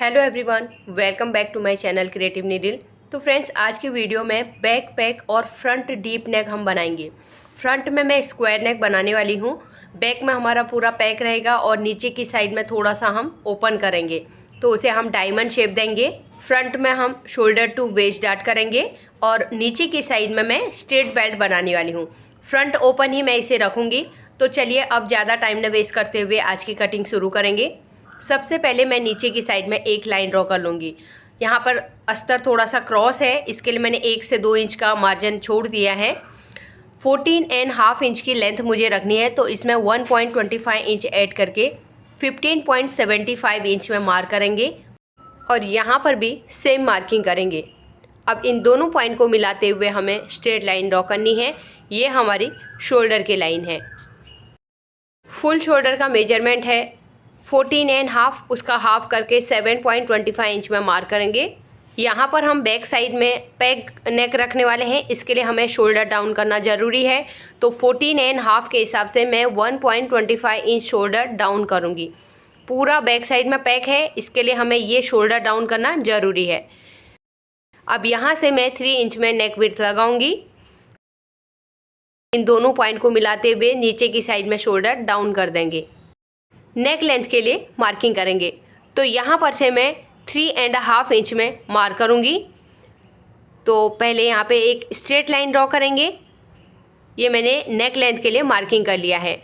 Hello everyone, welcome back to my channel creative needle. तो friends, आज की video में बैक पैक और फ्रंट डीप नेक हम बनाएंगे। फ्रंट में मैं स्क्वायर नेक बनाने वाली हूँ, बैक में हमारा पूरा पैक रहेगा और नीचे की साइड में थोड़ा सा हम ओपन करेंगे, तो उसे हम डायमंड शेप देंगे। फ्रंट में हम शोल्डर टू वेस्ट डार्ट करेंगे और नीचे की साइड में मैं स्ट्रेट बेल्ट बनाने वाली हूँ। फ्रंट ओपन ही मैं इसे रखूँगी। तो चलिए अब ज़्यादा टाइम न वेस्ट करते हुए आज की कटिंग शुरू करेंगे। सबसे पहले मैं नीचे की साइड में एक लाइन ड्रॉ कर लूँगी। यहाँ पर अस्तर थोड़ा सा क्रॉस है, इसके लिए मैंने 1 से 2 इंच का मार्जिन छोड़ दिया है। 14.5 इंच की लेंथ मुझे रखनी है, तो इसमें 1.25 इंच ऐड करके 15.75 इंच में मार्क करेंगे और यहाँ पर भी सेम मार्किंग करेंगे। अब इन दोनों पॉइंट को मिलाते हुए हमें स्ट्रेट लाइन ड्रॉ करनी है। ये हमारी शोल्डर की लाइन है। फुल शोल्डर का मेजरमेंट है 14.5, उसका हाफ करके 7.25 इंच में मार्क करेंगे। यहाँ पर हम बैक साइड में पैक नेक रखने वाले हैं, इसके लिए हमें शोल्डर डाउन करना ज़रूरी है। तो 14.5 के हिसाब से मैं 1.25 इंच शोल्डर डाउन करूँगी। पूरा बैक साइड में पैक है, इसके लिए हमें ये शोल्डर डाउन करना ज़रूरी है। अब यहाँ से मैं 3 इंच में नेक विड्थ लगाऊंगी। इन दोनों पॉइंट को मिलाते हुए नीचे की साइड में शोल्डर डाउन कर देंगे। नेक लेंथ के लिए मार्किंग करेंगे, तो यहाँ पर से मैं 3.5 इंच में मार्क करूँगी। तो पहले यहाँ पे एक स्ट्रेट लाइन ड्रॉ करेंगे। ये मैंने नेक लेंथ के लिए मार्किंग कर लिया है।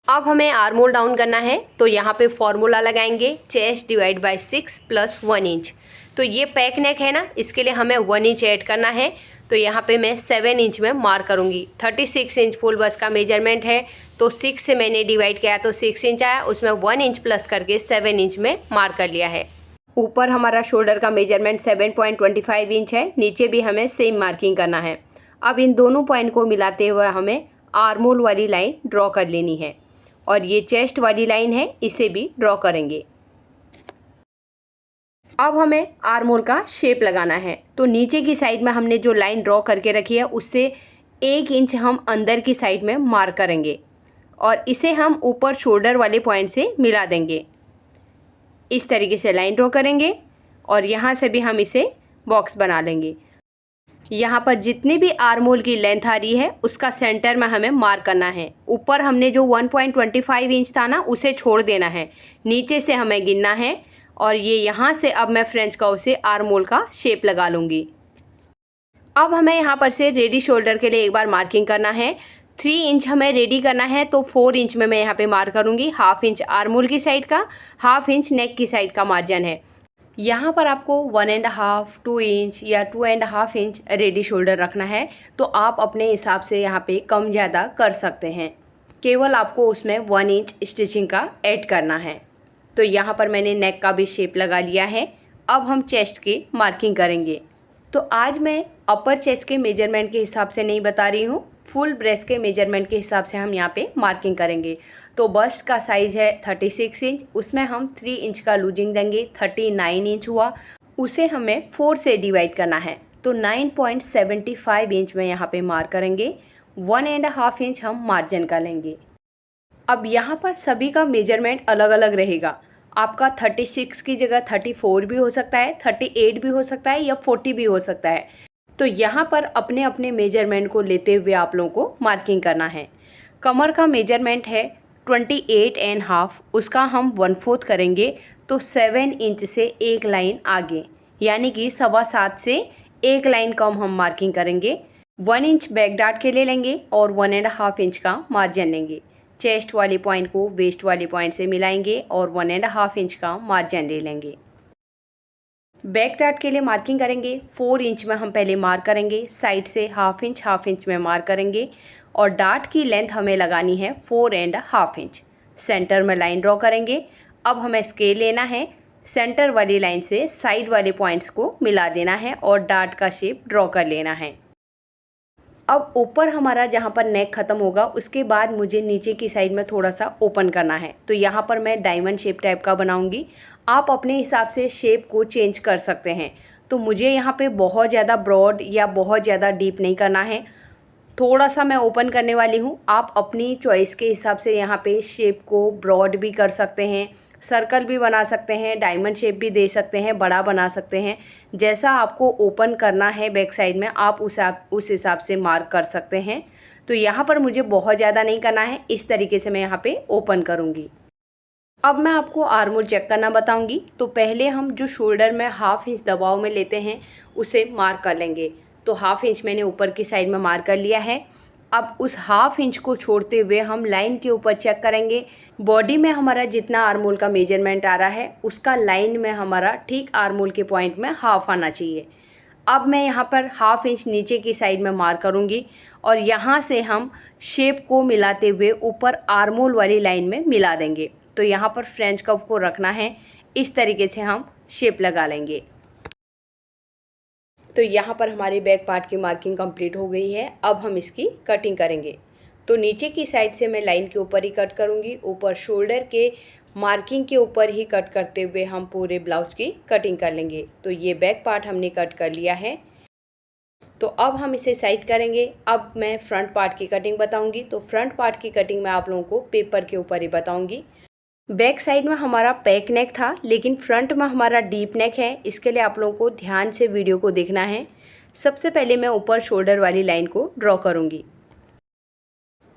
अब हमें आर्म होल डाउन करना है, तो यहाँ पे फॉर्मूला लगाएंगे चेस्ट डिवाइड बाय 6 + 1 इंच। तो ये पैक नेक है ना, इसके लिए हमें 1 इंच ऐड करना है। तो यहाँ पे मैं 7 इंच में मार्क करूँगी। 36 इंच फुल बस का मेजरमेंट है, तो 6 से मैंने डिवाइड किया तो 6 इंच आया, उसमें 1 इंच प्लस करके 7 इंच में मार्क कर लिया है। ऊपर हमारा शोल्डर का मेजरमेंट 7.25 इंच है, नीचे भी हमें सेम मार्किंग करना है। अब इन दोनों पॉइंट को मिलाते हुए हमें आर्म होल वाली लाइन ड्रॉ कर लेनी है और ये चेस्ट वाली लाइन है, इसे भी ड्रॉ करेंगे। अब हमें आर्म होल का शेप लगाना है, तो नीचे की साइड में हमने जो लाइन ड्रॉ करके रखी है उससे 1 इंच हम अंदर की साइड में मार्क करेंगे और इसे हम ऊपर शोल्डर वाले पॉइंट से मिला देंगे। इस तरीके से लाइन ड्रॉ करेंगे और यहाँ से भी हम इसे बॉक्स बना लेंगे। यहाँ पर जितनी भी आर्म होल की लेंथ आ रही है उसका सेंटर में हमें मार्क करना है। ऊपर हमने जो 1.25 इंच था ना, उसे छोड़ देना है, नीचे से हमें गिनना है और ये यहाँ से अब मैं फ्रेंच कर्व से आर्म होल का शेप लगा लूँगी। अब हमें यहाँ पर से रेडी शोल्डर के लिए एक बार मार्किंग करना है। 3 इंच हमें रेडी करना है, तो 4 इंच में मैं यहाँ पे मार्क करूँगी। हाफ इंच आर्म होल की साइड का, हाफ इंच नेक की साइड का मार्जिन है। यहाँ पर आपको 1.5, 2 इंच या 2.5 इंच रेडी शोल्डर रखना है, तो आप अपने हिसाब से यहाँ पे कम ज़्यादा कर सकते हैं। केवल आपको उसमें 1 इंच स्टिचिंग का ऐड करना है। तो यहाँ पर मैंने नेक का भी शेप लगा लिया है। अब हम चेस्ट की मार्किंग करेंगे। तो आज मैं अपर चेस्ट के मेजरमेंट के हिसाब से नहीं बता रही हूँ, फुल ब्रेस्ट के मेजरमेंट के हिसाब से हम यहाँ पे मार्किंग करेंगे। तो बस्ट का साइज़ है 36 इंच, उसमें हम 3 इंच का लूजिंग देंगे। 39 इंच हुआ, उसे हमें 4 से डिवाइड करना है, तो 9.75 इंच में यहाँ पे मार्क करेंगे। 1.5 इंच हम मार्जिन का लेंगे। अब यहाँ पर सभी का मेजरमेंट अलग अलग रहेगा। आपका 36 की जगह 34 भी हो सकता है, 38 भी हो सकता है या 40 भी हो सकता है। तो यहाँ पर अपने अपने मेजरमेंट को लेते हुए आप लोगों को मार्किंग करना है। कमर का मेजरमेंट है 28.5, उसका हम 1/4 करेंगे, तो 7 इंच से एक लाइन आगे, यानी कि 7.25 से एक लाइन कम हम मार्किंग करेंगे। 1 इंच बैक डार्ट के लिए लेंगे और 1.5 इंच का मार्जिन लेंगे। चेस्ट वाले पॉइंट को वेस्ट वाले पॉइंट से मिलाएंगे और 1.5 इंच का मार्जिन ले लेंगे। बैक डार्ट के लिए मार्किंग करेंगे। 4 इंच में हम पहले मार्क करेंगे, साइड से हाफ इंच में मार्क करेंगे और डार्ट की लेंथ हमें लगानी है 4.5 इंच। सेंटर में लाइन ड्रॉ करेंगे। अब हमें स्केल लेना है, सेंटर वाली लाइन से साइड वाले पॉइंट्स को मिला देना है और डार्ट का शेप ड्रॉ कर लेना है। अब ऊपर हमारा जहाँ पर नेक ख़त्म होगा उसके बाद मुझे नीचे की साइड में थोड़ा सा ओपन करना है, तो यहाँ पर मैं डायमंड शेप टाइप का बनाऊँगी। आप अपने हिसाब से शेप को चेंज कर सकते हैं। तो मुझे यहाँ पे बहुत ज़्यादा ब्रॉड या बहुत ज़्यादा डीप नहीं करना है, थोड़ा सा मैं ओपन करने वाली हूँ। आप अपनी चॉइस के हिसाब से यहाँ पे शेप को ब्रॉड भी कर सकते हैं, सर्कल भी बना सकते हैं, डायमंड शेप भी दे सकते हैं, बड़ा बना सकते हैं। जैसा आपको ओपन करना है बैक साइड में आप उस हिसाब से मार्क कर सकते हैं। तो यहाँ पर मुझे बहुत ज़्यादा नहीं करना है, इस तरीके से मैं यहाँ पे ओपन करूँगी। अब मैं आपको आर्म होल चेक करना बताऊंगी। तो पहले हम जो शोल्डर में 1/2 इंच दबाव में लेते हैं उसे मार्क कर लेंगे। तो 1/2 इंच मैंने ऊपर की साइड में मार्क कर लिया है। अब उस 1/2 इंच को छोड़ते हुए हम लाइन के ऊपर चेक करेंगे। बॉडी में हमारा जितना आर्म होल का मेजरमेंट आ रहा है उसका लाइन में हमारा ठीक आर्म होल के पॉइंट में 1/2 आना चाहिए। अब मैं यहाँ पर 1/2 इंच नीचे की साइड में मार्क करूँगी और यहाँ से हम शेप को मिलाते हुए ऊपर आर्म होल वाली लाइन में मिला देंगे। तो यहाँ पर फ्रेंच कर्व को रखना है, इस तरीके से हम शेप लगा लेंगे। तो यहाँ पर हमारी बैक पार्ट की मार्किंग कंप्लीट हो गई है। अब हम इसकी कटिंग करेंगे। तो नीचे की साइड से मैं लाइन के ऊपर ही कट करूँगी, ऊपर शोल्डर के मार्किंग के ऊपर ही कट करते हुए हम पूरे ब्लाउज की कटिंग कर लेंगे। तो ये बैक पार्ट हमने कट कर लिया है। तो अब हम इसे साइड करेंगे। अब मैं फ्रंट पार्ट की कटिंग बताऊंगी। तो फ्रंट पार्ट की कटिंग मैं आप लोगों को पेपर के ऊपर ही बताऊंगी। बैक साइड में हमारा पैक नेक था, लेकिन फ्रंट में हमारा डीप नेक है। इसके लिए आप लोगों को ध्यान से वीडियो को देखना है। सबसे पहले मैं ऊपर शोल्डर वाली लाइन को ड्रॉ करूंगी।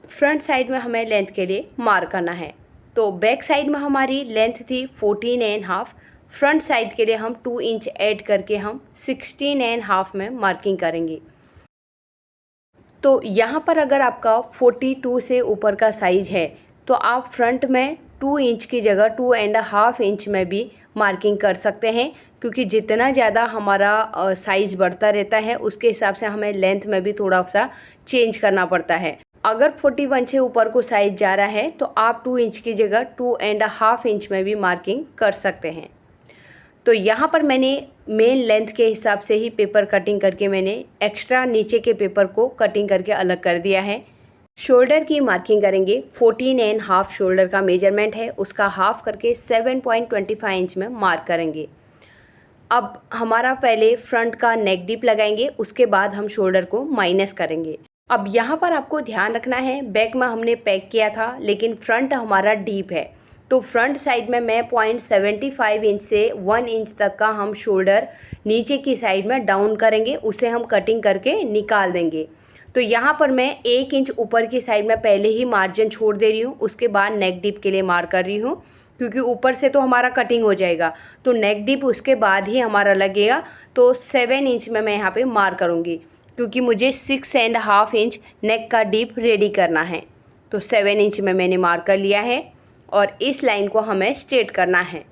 फ्रंट साइड में हमें लेंथ के लिए मार्क करना है। तो बैक साइड में हमारी लेंथ थी 14.5, फ्रंट साइड के लिए हम 2 इंच ऐड करके हम 16.5 में मार्किंग करेंगे। तो यहाँ पर अगर आपका 42 से ऊपर का साइज है तो आप फ्रंट में 2 इंच की जगह 2.5 इंच में भी मार्किंग कर सकते हैं, क्योंकि जितना ज़्यादा हमारा साइज़ बढ़ता रहता है उसके हिसाब से हमें लेंथ में भी थोड़ा सा चेंज करना पड़ता है। अगर 41 से ऊपर को साइज़ जा रहा है तो आप 2 इंच की जगह 2.5 इंच में भी मार्किंग कर सकते हैं। तो यहाँ पर मैंने मेन लेंथ के हिसाब से ही पेपर कटिंग करके मैंने एक्स्ट्रा नीचे के पेपर को कटिंग करके अलग कर दिया है। शोल्डर की मार्किंग करेंगे। 14.5 शोल्डर का मेजरमेंट है, उसका हाफ करके 7.25 इंच में मार्क करेंगे। अब हमारा पहले फ्रंट का नेक डीप लगाएंगे, उसके बाद हम शोल्डर को माइनस करेंगे। अब यहाँ पर आपको ध्यान रखना है, बैक में हमने पैक किया था लेकिन फ्रंट हमारा डीप है। तो फ्रंट साइड में मैं 0.75 इंच से 1 इंच तक का हम शोल्डर नीचे की साइड में डाउन करेंगे, उसे हम कटिंग करके निकाल देंगे। तो यहाँ पर मैं 1 इंच ऊपर की साइड में पहले ही मार्जिन छोड़ दे रही हूँ, उसके बाद नेक डीप के लिए मार्क कर रही हूँ, क्योंकि ऊपर से तो हमारा कटिंग हो जाएगा। तो नेक डीप उसके बाद ही हमारा लगेगा। तो 7 इंच में मैं यहाँ पे मार्क करूँगी, क्योंकि मुझे 6.5 इंच नेक का डीप रेडी करना है। तो 7 इंच में मैंने मार्क कर लिया है और इस लाइन को हमें स्ट्रेट करना है।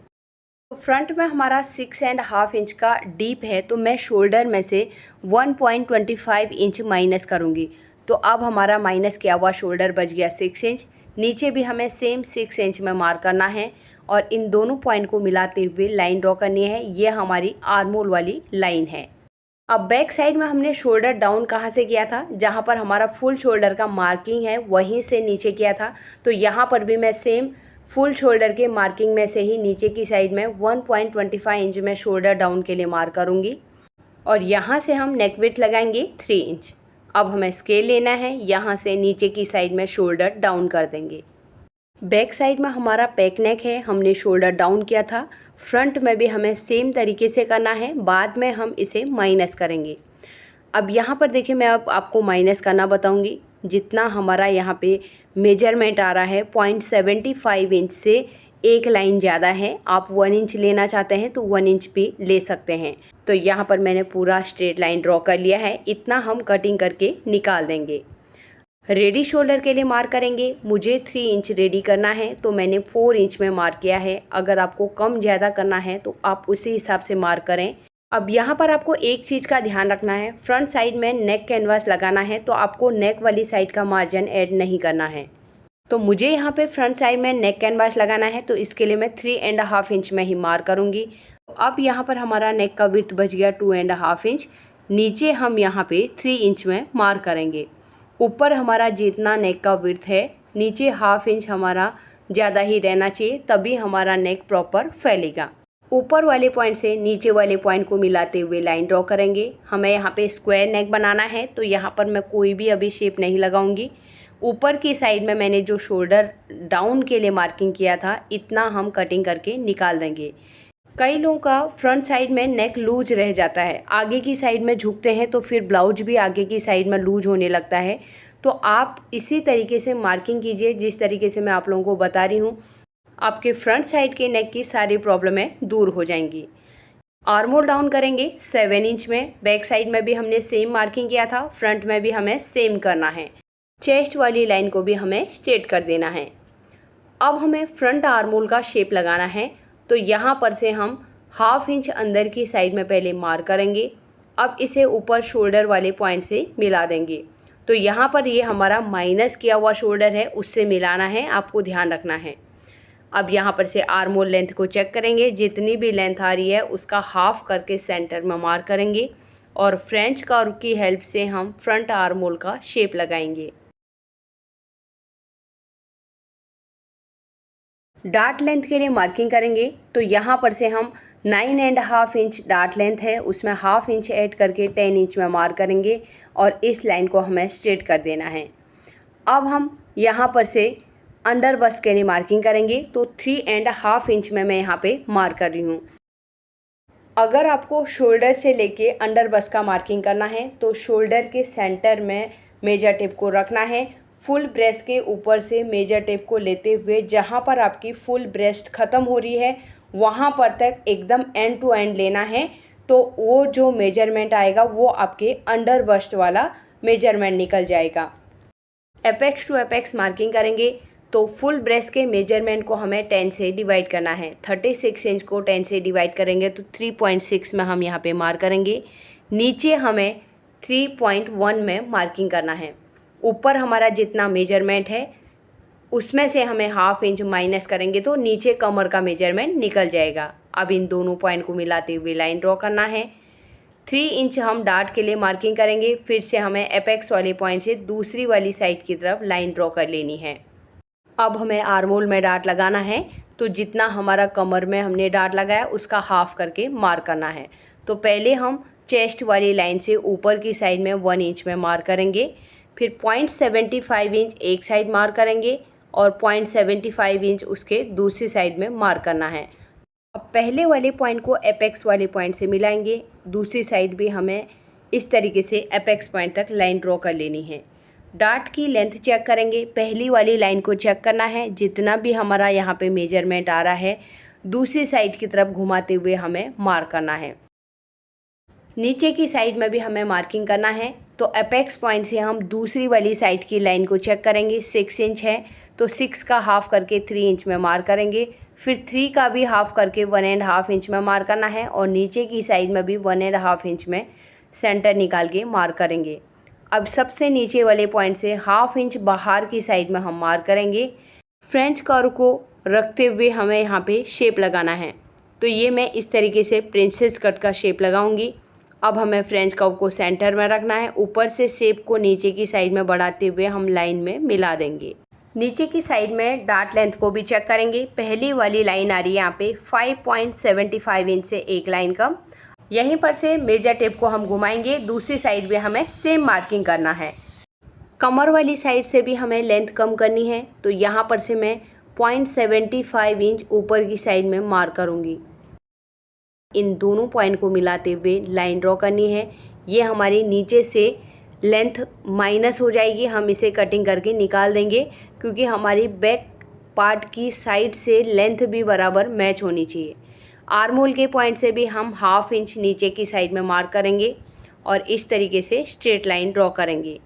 तो फ्रंट में हमारा 6.5 इंच का डीप है, तो मैं शोल्डर में से 1.25 इंच माइनस करूँगी। तो अब हमारा माइनस किया हुआ शोल्डर बच गया 6 इंच। नीचे भी हमें सेम 6 इंच में मार्क करना है और इन दोनों पॉइंट को मिलाते हुए लाइन ड्रॉ करनी है। ये हमारी आर्म होल वाली लाइन है। अब बैक साइड में हमने शोल्डर डाउन कहाँ से किया था, जहाँ पर हमारा फुल शोल्डर का मार्किंग है वहीं से नीचे किया था। तो यहाँ पर भी मैं सेम फुल शोल्डर के मार्किंग में से ही नीचे की साइड में 1.25 इंच में शोल्डर डाउन के लिए मार्क करूँगी और यहाँ से हम नेक विड्थ लगाएंगे 3 इंच। अब हमें स्केल लेना है, यहाँ से नीचे की साइड में शोल्डर डाउन कर देंगे। बैक साइड में हमारा पैक नेक है, हमने शोल्डर डाउन किया था। फ्रंट में भी हमें सेम तरीके से करना है, बाद में हम इसे माइनस करेंगे। अब यहाँ पर देखिए, मैं अब आपको माइनस करना बताऊँगी। जितना हमारा यहाँ पे मेजरमेंट आ रहा है 0.75 इंच से एक लाइन ज़्यादा है। आप 1 इंच लेना चाहते हैं तो 1 इंच भी ले सकते हैं। तो यहाँ पर मैंने पूरा स्ट्रेट लाइन ड्रॉ कर लिया है, इतना हम कटिंग करके निकाल देंगे। रेडी शोल्डर के लिए मार्क करेंगे। मुझे 3 इंच रेडी करना है तो मैंने 4 इंच में मार्क किया है। अगर आपको कम ज़्यादा करना है तो आप उसी हिसाब से मार्क करें। अब यहाँ पर आपको एक चीज़ का ध्यान रखना है, फ्रंट साइड में नेक कैनवास लगाना है तो आपको नेक वाली साइड का मार्जिन ऐड नहीं करना है। तो मुझे यहाँ पे फ्रंट साइड में नेक कैनवास लगाना है, तो इसके लिए मैं 3.5 इंच में ही मार्क करूँगी। अब यहाँ पर हमारा नेक का विड्थ बच गया 2.5 इंच। नीचे हम यहाँ पे 3 इंच में मार्क करेंगे। ऊपर हमारा जितना नेक का विड्थ है, नीचे 1/2 इंच हमारा ज़्यादा ही रहना चाहिए, तभी हमारा नेक प्रॉपर फैलेगा। ऊपर वाले पॉइंट से नीचे वाले पॉइंट को मिलाते हुए लाइन ड्रॉ करेंगे। हमें यहाँ पे स्क्वायर नेक बनाना है, तो यहाँ पर मैं कोई भी अभी शेप नहीं लगाऊंगी। ऊपर की साइड में मैंने जो शोल्डर डाउन के लिए मार्किंग किया था इतना हम कटिंग करके निकाल देंगे। कई लोगों का फ्रंट साइड में नेक लूज रह जाता है, आगे की साइड में झुकते हैं तो फिर ब्लाउज भी आगे की साइड में लूज होने लगता है। तो आप इसी तरीके से मार्किंग कीजिए जिस तरीके से मैं आप लोगों को बता रही हूँ, आपके फ्रंट साइड के नेक की सारी प्रॉब्लमें दूर हो जाएंगी। आर्म होल डाउन करेंगे 7 इंच में। बैक साइड में भी हमने सेम मार्किंग किया था, फ्रंट में भी हमें सेम करना है। चेस्ट वाली लाइन को भी हमें स्ट्रेट कर देना है। अब हमें फ्रंट आर्म होल का शेप लगाना है, तो यहाँ पर से हम 1/2 इंच अंदर की साइड में पहले मार्क करेंगे। अब इसे ऊपर शोल्डर वाले पॉइंट से मिला देंगे। तो यहाँ पर ये हमारा माइनस किया हुआ शोल्डर है, उससे मिलाना है, आपको ध्यान रखना है। अब यहाँ पर से आर्म होल लेंथ को चेक करेंगे, जितनी भी लेंथ आ रही है उसका हाफ करके सेंटर में मार्क करेंगे और फ्रेंच कर्व की हेल्प से हम फ्रंट आर्म होल का शेप लगाएंगे। डार्ट लेंथ के लिए मार्किंग करेंगे, तो यहाँ पर से हम 9.5 इंच डार्ट लेंथ है, उसमें 1/2 इंच ऐड करके 10 इंच में मार्क करेंगे और इस लाइन को हमें स्ट्रेट कर देना है। अब हम यहाँ पर से अंडर बस्ट के लिए मार्किंग करेंगे, तो 3.5 इंच में मैं यहाँ पे मार्क कर रही हूँ। अगर आपको शोल्डर से लेके अंडर बस्ट का मार्किंग करना है तो शोल्डर के सेंटर में मेजर टेप को रखना है। फुल ब्रेस्ट के ऊपर से मेजर टेप को लेते हुए जहाँ पर आपकी फुल ब्रेस्ट ख़त्म हो रही है वहाँ पर तक एकदम एंड टू एंड लेना है, तो वो जो मेजरमेंट आएगा वो आपके अंडर बस्ट वाला मेजरमेंट निकल जाएगा। एपेक्स टू एपेक्स मार्किंग करेंगे, तो फुल ब्रेस्ट के मेजरमेंट को हमें 10 से डिवाइड करना है। 36 इंच को 10 से डिवाइड करेंगे तो 3.6 में हम यहाँ पे मार्क करेंगे। नीचे हमें 3.1 में मार्किंग करना है। ऊपर हमारा जितना मेजरमेंट है उसमें से हमें 1/2 इंच माइनस करेंगे तो नीचे कमर का मेजरमेंट निकल जाएगा। अब इन दोनों पॉइंट को मिलाते हुए लाइन ड्रॉ करना है। 3 इंच हम डार्ट के लिए मार्किंग करेंगे, फिर से हमें एपेक्स वाले पॉइंट से दूसरी वाली साइड की तरफ लाइन ड्रॉ कर लेनी है। अब हमें आर्म होल में डार्ट लगाना है, तो जितना हमारा कमर में हमने डार्ट लगाया उसका हाफ करके मार्क करना है। तो पहले हम चेस्ट वाली लाइन से ऊपर की साइड में 1 इंच में मार्क करेंगे, फिर 0.75 इंच एक साइड मार्क करेंगे और 0.75 इंच उसके दूसरी साइड में मार्क करना है। अब पहले वाले पॉइंट को एपेक्स वाले पॉइंट से मिलाएंगे, दूसरी साइड भी हमें इस तरीके से एपेक्स पॉइंट तक लाइन ड्रॉ कर लेनी है। डार्ट की लेंथ चेक करेंगे, पहली वाली लाइन को चेक करना है, जितना भी हमारा यहाँ पे मेजरमेंट आ रहा है दूसरी साइड की तरफ घुमाते हुए हमें मार्क करना है। नीचे की साइड में भी हमें मार्किंग करना है, तो एपेक्स पॉइंट से हम दूसरी वाली साइड की लाइन को चेक करेंगे। 6 इंच है तो 6 का हाफ करके 3 इंच में मार्क करेंगे, फिर 3 का भी हाफ करके 1.5 इंच में मार्क करना है और नीचे की साइड में भी 1.5 इंच में सेंटर निकाल के मार्क करेंगे। अब सबसे नीचे वाले पॉइंट से 1/2 इंच बाहर की साइड में हम मार्क करेंगे। फ्रेंच कर्व को रखते हुए हमें यहाँ पे शेप लगाना है, तो ये मैं इस तरीके से प्रिंसेस कट का शेप लगाऊंगी। अब हमें फ्रेंच कर्व को सेंटर में रखना है, ऊपर से शेप को नीचे की साइड में बढ़ाते हुए हम लाइन में मिला देंगे। नीचे की साइड में डार्ट लेंथ को भी चेक करेंगे। पहली वाली लाइन आ रही है यहाँ पे 5.75 इंच से एक लाइन कम, यहीं पर से मेजर टेप को हम घुमाएंगे, दूसरी साइड भी हमें सेम मार्किंग करना है। कमर वाली साइड से भी हमें लेंथ कम करनी है, तो यहाँ पर से मैं 0.75 इंच ऊपर की साइड में मार्क करूँगी। इन दोनों पॉइंट को मिलाते हुए लाइन ड्रॉ करनी है। ये हमारी नीचे से लेंथ माइनस हो जाएगी, हम इसे कटिंग करके निकाल देंगे, क्योंकि हमारी बैक पार्ट की साइड से लेंथ भी बराबर मैच होनी चाहिए। आर्म होल के पॉइंट से भी हम 1/2 इंच नीचे की साइड में मार्क करेंगे और इस तरीके से स्ट्रेट लाइन ड्रॉ करेंगे।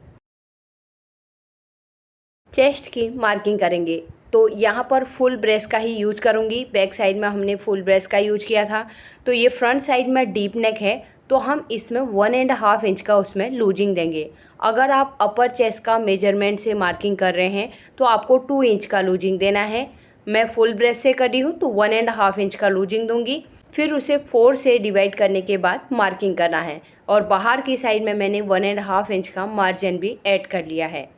चेस्ट की मार्किंग करेंगे, तो यहाँ पर फुल ब्रेस्ट का ही यूज करूँगी। बैक साइड में हमने फुल ब्रेस्ट का यूज किया था, तो ये फ्रंट साइड में डीप नेक है, तो हम इसमें 1.5 इंच का उसमें लूजिंग देंगे। अगर आप अपर चेस्ट का मेजरमेंट से मार्किंग कर रहे हैं तो आपको 2 इंच का लूजिंग देना है। मैं फुल ब्रेस्ट से करी हूँ तो 1.5 इंच का लूजिंग दूंगी, फिर उसे 4 से डिवाइड करने के बाद मार्किंग करना है और बाहर की साइड में मैंने 1.5 इंच का मार्जिन भी ऐड कर लिया है।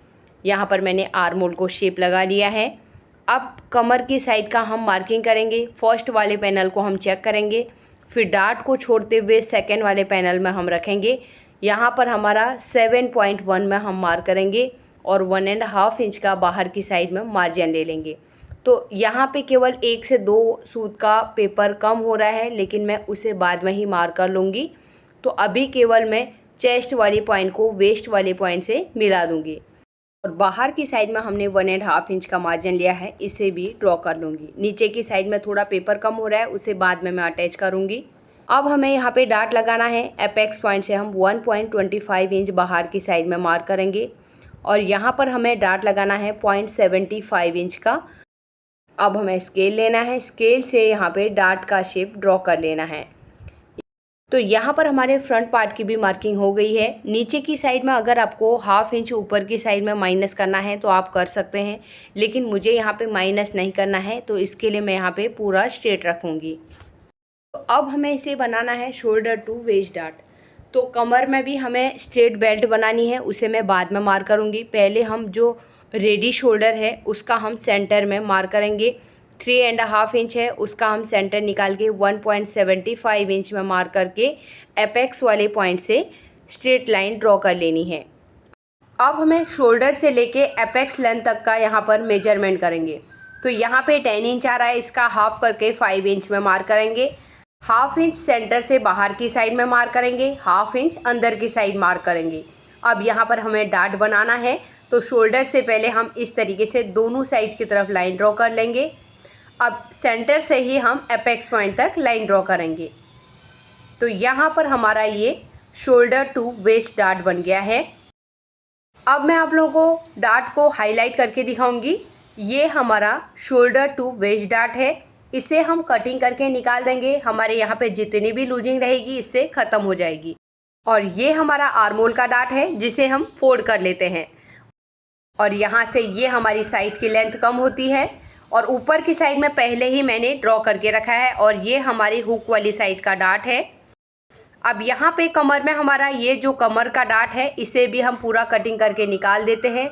यहाँ पर मैंने आर्म होल को शेप लगा लिया है। अब कमर की साइड का हम मार्किंग करेंगे। फर्स्ट वाले पैनल को हम चेक करेंगे, फिर डार्ट को छोड़ते हुए सेकेंड वाले पैनल में हम रखेंगे। यहाँ पर हमारा 7.1 में हम मार्क करेंगे और 1.5 इंच का बाहर की साइड में मार्जिन ले लेंगे। तो यहाँ पे केवल 1 से 2 सूत का पेपर कम हो रहा है, लेकिन मैं उसे बाद में ही मार्क कर लूँगी। तो अभी केवल मैं चेस्ट वाली पॉइंट को वेस्ट वाले पॉइंट से मिला दूँगी। और बाहर की साइड में हमने 1.5 इंच का मार्जिन लिया है, इसे भी ड्रॉ कर लूँगी। नीचे की साइड में थोड़ा पेपर कम हो रहा है, उसे बाद में मैं अटैच करूँगी। अब हमें यहाँ पे डार्ट लगाना है। एपेक्स पॉइंट से हम 1.25 इंच बाहर की साइड में मार्क करेंगे और यहाँ पर हमें डार्ट लगाना है 0.75 इंच का। अब हमें स्केल लेना है, स्केल से यहाँ पे डार्ट का शेप ड्रॉ कर लेना है। तो यहाँ पर हमारे फ्रंट पार्ट की भी मार्किंग हो गई है। नीचे की साइड में अगर आपको 1/2 इंच ऊपर की साइड में माइनस करना है तो आप कर सकते हैं, लेकिन मुझे यहाँ पे माइनस नहीं करना है, तो इसके लिए मैं यहाँ पे पूरा स्ट्रेट रखूँगी। तो अब हमें इसे बनाना है शोल्डर टू वेस्ट डार्ट। तो कमर में भी हमें स्ट्रेट बेल्ट बनानी है, उसे मैं बाद में मार्क करूँगी। पहले हम जो रेडी शोल्डर है उसका हम सेंटर में मार्क करेंगे। 3.5 इंच है, उसका हम सेंटर निकाल के 1.75 इंच में मार्क करके एपेक्स वाले पॉइंट से स्ट्रेट लाइन ड्रॉ कर लेनी है। अब हमें शोल्डर से लेके एपेक्स लेंथ तक का यहाँ पर मेजरमेंट करेंगे। तो यहाँ पे 10 इंच आ रहा है, इसका हाफ करके 5 इंच में मार्क करेंगे। 1/2 इंच सेंटर से बाहर की साइड में मार्क करेंगे, 1/2 इंच अंदर की साइड मार्क करेंगे। अब यहाँ पर हमें डार्ट बनाना है, तो शोल्डर से पहले हम इस तरीके से दोनों साइड की तरफ लाइन ड्रॉ कर लेंगे। अब सेंटर से ही हम एपेक्स पॉइंट तक लाइन ड्रॉ करेंगे। तो यहाँ पर हमारा ये शोल्डर टू वेस्ट डार्ट बन गया है। अब मैं आप लोगों को डार्ट को हाईलाइट करके दिखाऊंगी। ये हमारा शोल्डर टू वेस्ट डार्ट है, इसे हम कटिंग करके निकाल देंगे। हमारे यहाँ पे जितनी भी लूजिंग रहेगी इससे ख़त्म हो जाएगी। और ये हमारा आर्मोल का डार्ट है, जिसे हम फोल्ड कर लेते हैं। और यहाँ से ये हमारी साइड की लेंथ कम होती है और ऊपर की साइड में पहले ही मैंने ड्रॉ करके रखा है। और ये हमारी हुक वाली साइड का डार्ट है। अब यहाँ पे कमर में हमारा ये जो कमर का डार्ट है, इसे भी हम पूरा कटिंग करके निकाल देते हैं।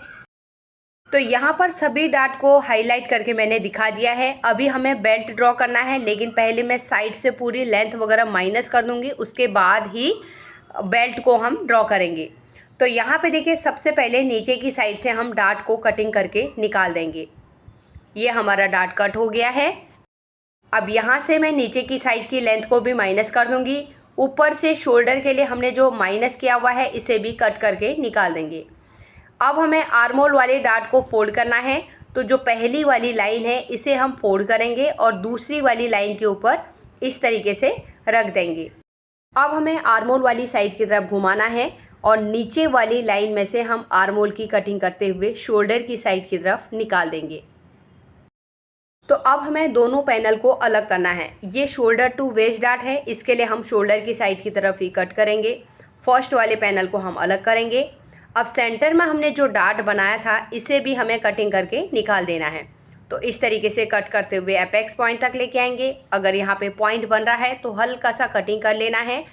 तो यहाँ पर सभी डार्ट को हाईलाइट करके मैंने दिखा दिया है। अभी हमें बेल्ट ड्रॉ करना है, लेकिन पहले मैं साइड से पूरी लेंथ वगैरह माइनस कर दूँगी, उसके बाद ही बेल्ट को हम ड्रॉ करेंगे। तो यहाँ पे देखिए, सबसे पहले नीचे की साइड से हम डार्ट को कटिंग करके निकाल देंगे। ये हमारा डार्ट कट हो गया है। अब यहाँ से मैं नीचे की साइड की लेंथ को भी माइनस कर दूँगी। ऊपर से शोल्डर के लिए हमने जो माइनस किया हुआ है, इसे भी कट करके निकाल देंगे। अब हमें आर्मोल वाले डार्ट को फोल्ड करना है। तो जो पहली वाली लाइन है, इसे हम फोल्ड करेंगे और दूसरी वाली लाइन के ऊपर इस तरीके से रख देंगे। अब हमें आर्मोल वाली साइड की तरफ घुमाना है और नीचे वाली लाइन में से हम आर्मोल की कटिंग करते हुए शोल्डर की साइड की तरफ निकाल देंगे। तो अब हमें दोनों पैनल को अलग करना है। ये शोल्डर टू वेस्ट डार्ट है, इसके लिए हम शोल्डर की साइड की तरफ ही कट करेंगे। फर्स्ट वाले पैनल को हम अलग करेंगे। अब सेंटर में हमने जो डार्ट बनाया था, इसे भी हमें कटिंग करके निकाल देना है। तो इस तरीके से कट करते हुए एपेक्स पॉइंट तक लेके आएंगे। अगर यहाँ पे पॉइंट बन रहा है तो हल्का सा कटिंग कर लेना है।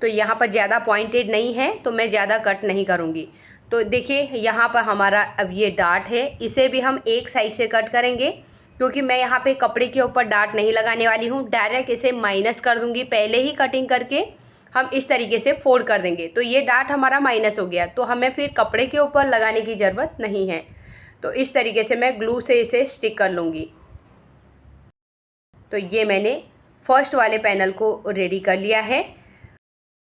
तो यहाँ पर ज़्यादा पॉइंटेड नहीं है, तो मैं ज़्यादा कट नहीं करूँगी। तो देखिए, यहाँ पर हमारा अब ये डार्ट है, इसे भी हम एक साइड से कट करेंगे, क्योंकि मैं यहाँ पे कपड़े के ऊपर डार्ट नहीं लगाने वाली हूँ। डायरेक्ट इसे माइनस कर दूँगी। पहले ही कटिंग करके हम इस तरीके से फोल्ड कर देंगे। तो ये डार्ट हमारा माइनस हो गया, तो हमें फिर कपड़े के ऊपर लगाने की ज़रूरत नहीं है। तो इस तरीके से मैं ग्लू से इसे स्टिक कर लूँगी। तो ये मैंने फर्स्ट वाले पैनल को रेडी कर लिया है।